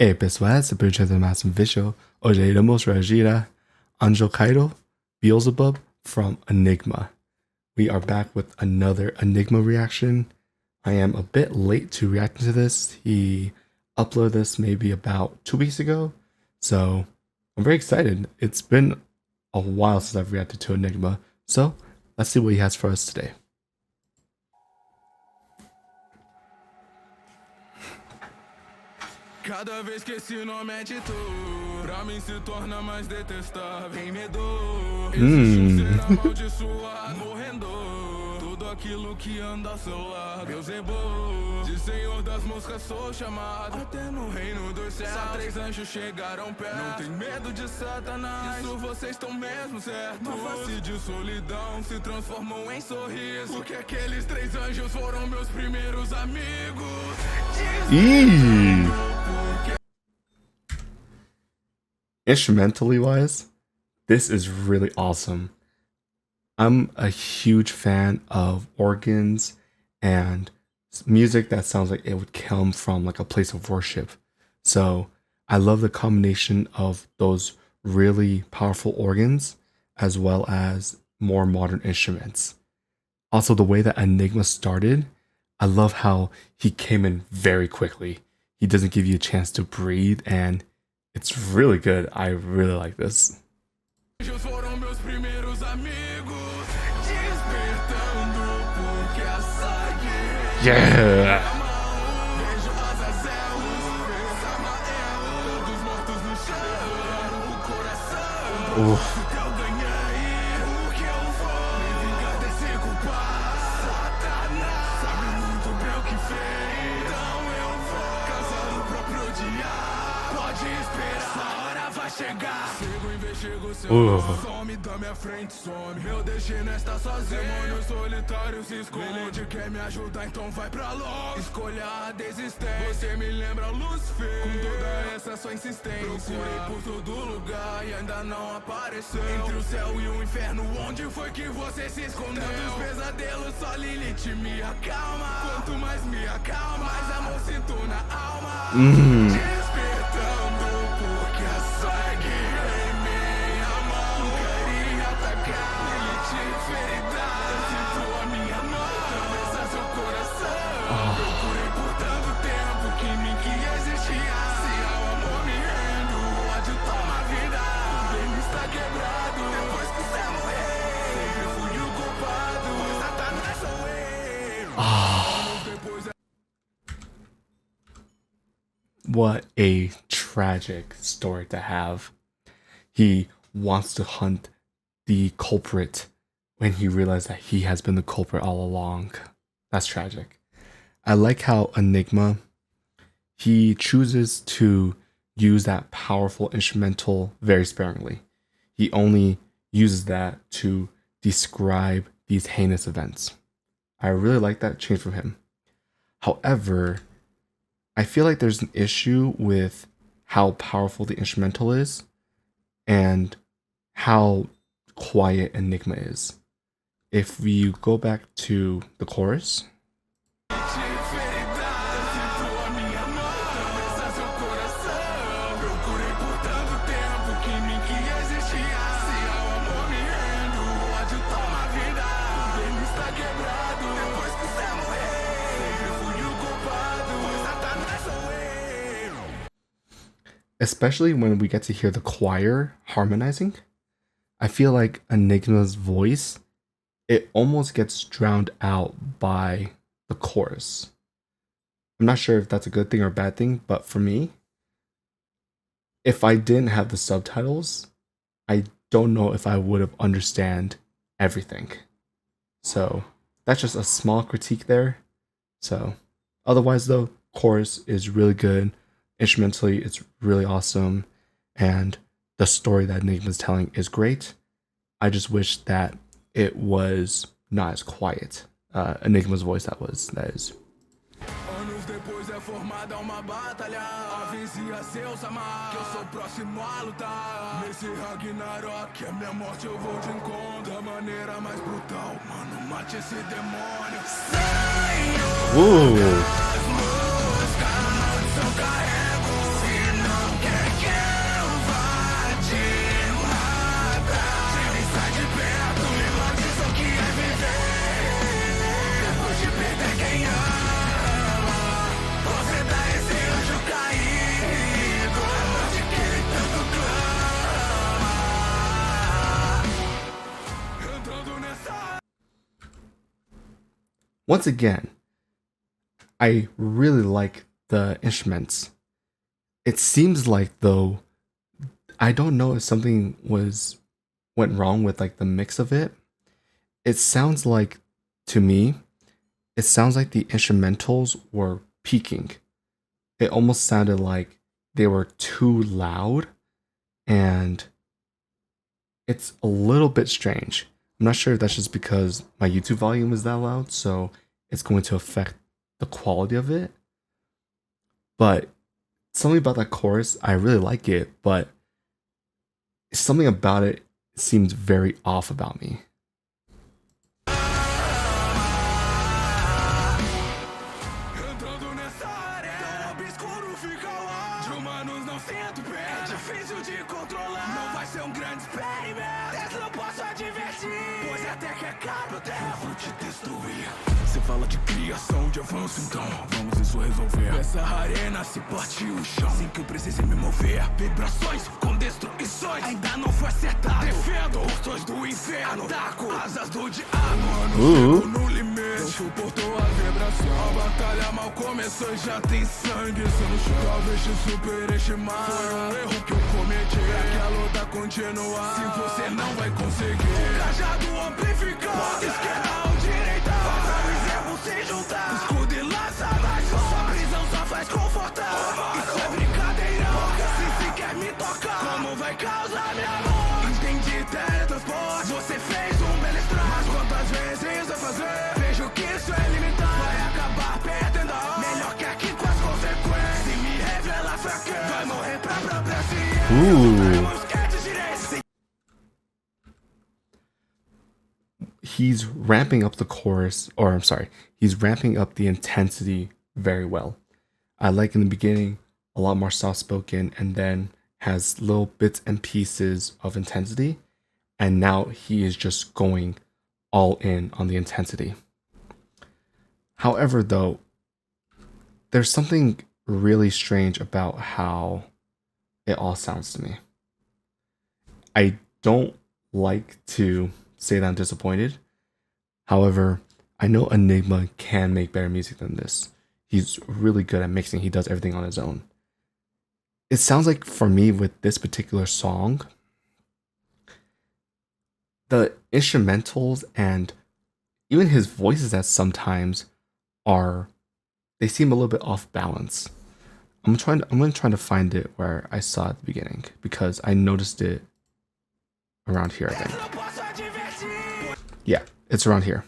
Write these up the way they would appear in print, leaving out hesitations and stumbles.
E pessoal, esse é mais um vídeo. Hoje iremos reagir a Anjo Caído, Beelzebub from Enygma. We are back with another Enygma reaction. I am a bit late to reacting to this. He uploaded this maybe about 2 weeks ago, so I'm very excited. It's been a while since I've reacted to Enygma, so let's see what he has for us today. Cada vez que esse nome é dito, pra mim se torna mais detestável. Tem medo, esse ser amaldiçoado, morrendo. Tudo aquilo que anda ao seu lado. Beelzebub, de senhor das moscas sou chamado. Até no reino dos céus, só 3 anjos chegaram perto. Não tem medo de Satanás, isso vocês estão mesmo certo. Uma face de solidão se transformou em sorriso. Porque aqueles 3 anjos foram meus primeiros amigos. Instrumentally wise, this is really awesome. I'm a huge fan of organs and music that sounds like it would come from like a place of worship. So I love the combination of those really powerful organs as well as more modern instruments. Also, the way that Enygma started, I love how he came in very quickly. He doesn't give you a chance to breathe, and it's really good. I really like this. Yeah. Oof. Some da minha frente, some. Eu deixei nesta sozinho. Demônio solitário se esconde. Quer me ajudar, então vai pra longe. Escolha a desistência. Você me lembra Lúcifer. Com toda essa sua insistência. Procurei por todo lugar e ainda não apareceu. Entre o céu e o inferno, onde foi que você se escondeu? Tantos pesadelos, só Lilith me acalma. Quanto mais me acalma, mais amor sinto na alma. Despertando porque a sangue em minha mão. Queria atacar, Lilith ferida. Sinto a minha mão atravessar seu coração. Procurei por tanto tempo que em mim que existia. Se ao amor me rendo, o ódio toma vida. O game está quebrado depois que você morreu. Sempre fui o culpado, pois Satanás sou eu. What a tragic story to have. He wants to hunt the culprit when he realized that he has been the culprit all along. That's tragic. I like how Enygma, he chooses to use that powerful instrumental very sparingly. He only uses that to describe these heinous events. I really like that change from him. However, I feel like there's an issue with how powerful the instrumental is and how quiet Enygma is. If we go back to the chorus, especially when we get to hear the choir harmonizing, I feel like Enygma's voice, it almost gets drowned out by the chorus. I'm not sure if that's a good thing or a bad thing, but for me, if I didn't have the subtitles, I don't know if I would have understand everything. So that's just a small critique there. So otherwise though, chorus is really good. Instrumentally, it's really awesome, and the story that Enygma is telling is great. I just wish that it was not as quiet. Enygma's voice, that is. Anos depois é formada uma batalha. Avincia seus amados que eu sou próximo a lutar. Nesse Ragnarok, a minha morte eu vou de encontro. Da maneira mais brutal, mano, mate esse demônio. Senhor das moscas, maldição carrego. once again, I really like the instruments. It seems like, though, I don't know if something went wrong with like the mix of it. It sounds like, to me, it sounds like the instrumentals were peaking. It almost sounded like they were too loud, and it's a little bit strange. I'm not sure if that's just because my YouTube volume is that loud, so it's going to affect the quality of it. But something about that chorus, I really like it, but something about it seems very off about me. Você fala de criação, de avanço, então vamos isso resolver. Essa arena se partiu o chão, sem que eu precise me mover. Vibrações com destruições, ainda não foi acertado. Defendo portões do inferno, taco asas do diabo. Mano, chego no limite, não suportou a vibração. A batalha mal começou e já tem sangue. Se não chegou, talvez te superestimar. Foi um erro que eu cometi, é que a luta continuar. Se você não vai conseguir, o cajado amplificar. Esquerda ou direita, faz o exemplo se juntar. Escudo e lança, mas sua prisão só faz confortar. Isso é brincadeira, se quer me tocar, como vai causar minha morte? Entendi teletransporte, você fez um belo estrago. Mas quantas vezes vai fazer? Vejo que isso é limitado. Vai acabar perdendo a hora, melhor que aqui com as consequências. Se me revela fraqueza, vai morrer pra própria ciência. He's ramping up the chorus, or I'm sorry, he's ramping up the intensity very well. I like in the beginning a lot more soft spoken, and then has little bits and pieces of intensity, and now he is just going all in on the intensity. However, though, there's something really strange about how it all sounds to me. I don't like to say that I'm disappointed. However, I know Enygma can make better music than this. He's really good at mixing. He does everything on his own. It sounds like, for me, with this particular song, the instrumentals and even his voices at sometimes they seem a little bit off balance. I'm gonna try to find it where I saw it at the beginning, because I noticed it around here, I think. Yeah, it's around here.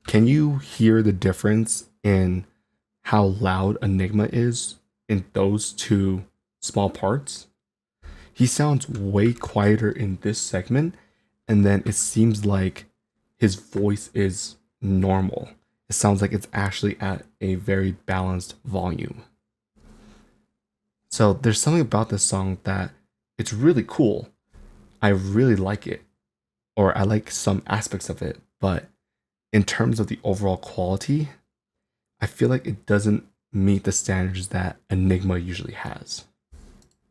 Can you hear the difference in how loud Enygma is in those two small parts? He sounds way quieter in this segment, and then it seems like his voice is normal. It sounds like it's actually at a very balanced volume. So there's something about this song that it's really cool. I really like it, or I like some aspects of it, but in terms of the overall quality, I feel like it doesn't meet the standards that Enygma usually has.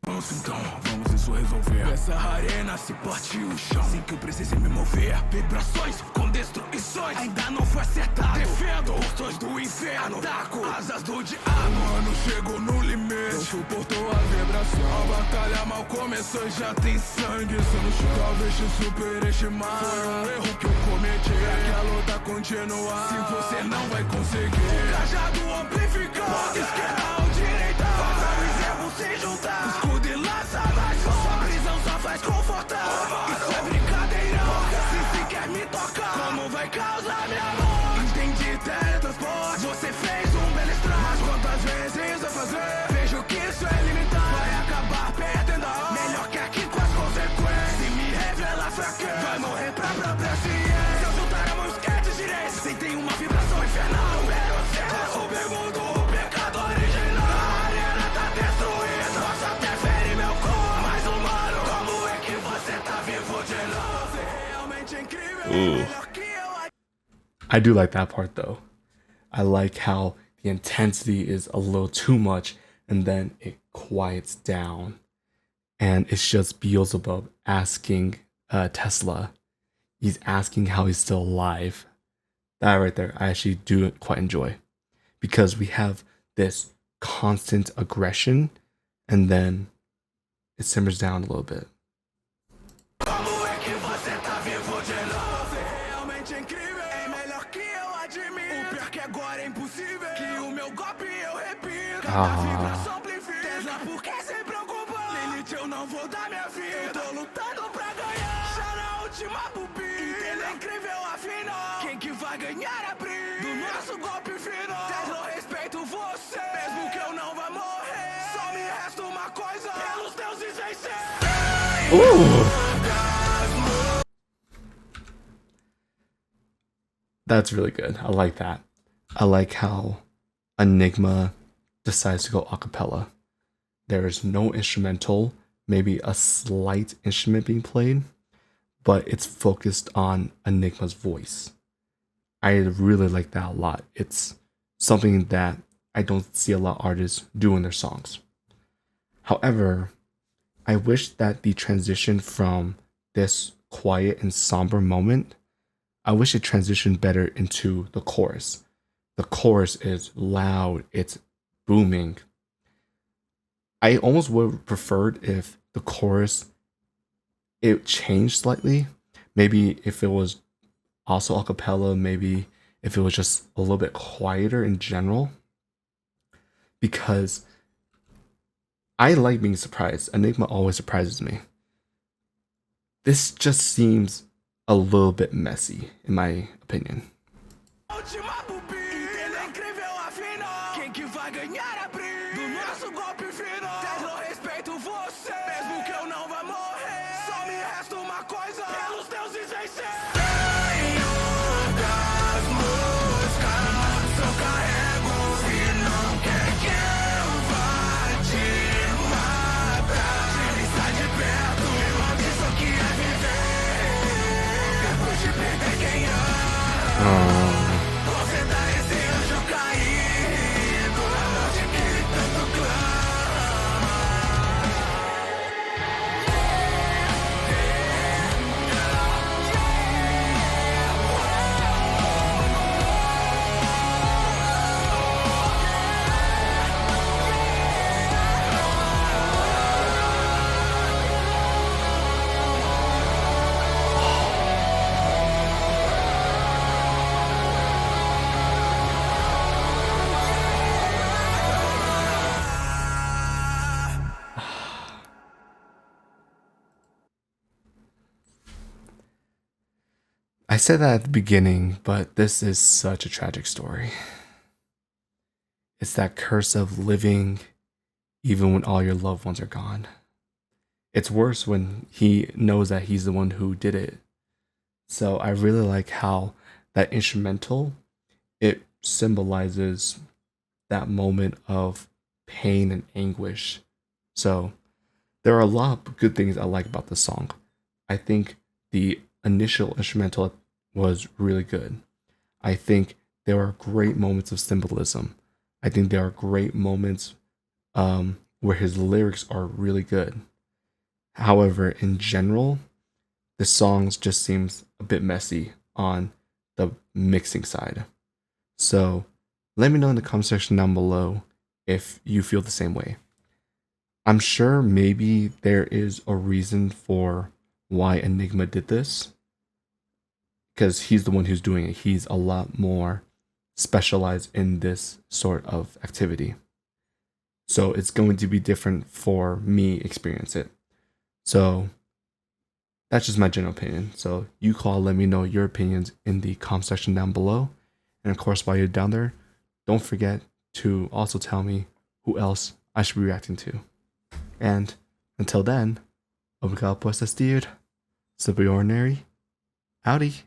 Então, vamos isso resolver. Essa arena se partiu o chão, sem que eu precise me mover. Vibrações com destruições, ainda não foi acertado. Defendo portões do inferno, taco asas do diabo. Mano, chego no limite, não suportou a vibração. A batalha mal começou e já tem sangue. Se não chegou, talvez te superestimar. Foi um erro que eu cometi, é que a luta continuar. Se você não vai conseguir, o cajado amplificar. Esquerda ou direita, faz o exemplo se juntar. Escudo e lança, mas sua prisão só faz confortar. Isso é brincadeira, se quer me tocar, como vai causar minha morte? Entendi teletransporte, você fez um belo estrago. Mas quantas vezes vai fazer? Vejo que isso é limitado. Vai acabar perdendo a hora, melhor que aqui com as consequências. Se me revela fraqueza, vai morrer pra própria ciência. Se eu juntar a mão esquerda e direita, sentem uma vibração infernal. Eu era o céu, o pergunto, o pecado original. A arena tá destruída, posso até ferir meu corpo, mas humano, como é que você tá vivo de novo? Você realmente é incrível, é melhor que eu. I do like that part though. I like how the intensity is a little too much and then it quiets down. And it's just Beelzebub asking Tesla. He's asking how he's still alive. That right there, I actually do quite enjoy. Because we have this constant aggression and then it simmers down a little bit. That's really good. I like that. I like how Enygma decides to go a cappella. There is no instrumental, maybe a slight instrument being played, but it's focused on Enygma's voice. I really like that a lot. It's something that I don't see a lot of artists do in their songs. However, I wish that the transition from this quiet and somber moment, I wish it transitioned better into the chorus. The chorus is loud, it's booming. I almost would have preferred if the chorus it changed slightly. Maybe if it was also a cappella, maybe if it was just a little bit quieter in general. Because I like being surprised. Enygma always surprises me. This just seems a little bit messy, in my opinion. Você tá esse anjo caído, a morte que tanto clama. I said that at the beginning, but this is such a tragic story. It's that curse of living even when all your loved ones are gone. It's worse when he knows that he's the one who did it. So I really like how that instrumental, it symbolizes that moment of pain and anguish. So there are a lot of good things I like about the song. I think the initial instrumental was really good. I think there are great moments of symbolism. I think there are great moments where his lyrics are really good. However, in general, the songs just seems a bit messy on the mixing side. So let me know in the comment section down below if you feel the same way. I'm sure maybe there is a reason for why Enygma did this, because he's the one who's doing it. He's a lot more specialized in this sort of activity. So it's going to be different for me experience it. So that's just my general opinion. So you call, let me know your opinions in the comment section down below. And of course, while you're down there, don't forget to also tell me who else I should be reacting to. And until then, obrigado por assistir. Super ordinary. Howdy.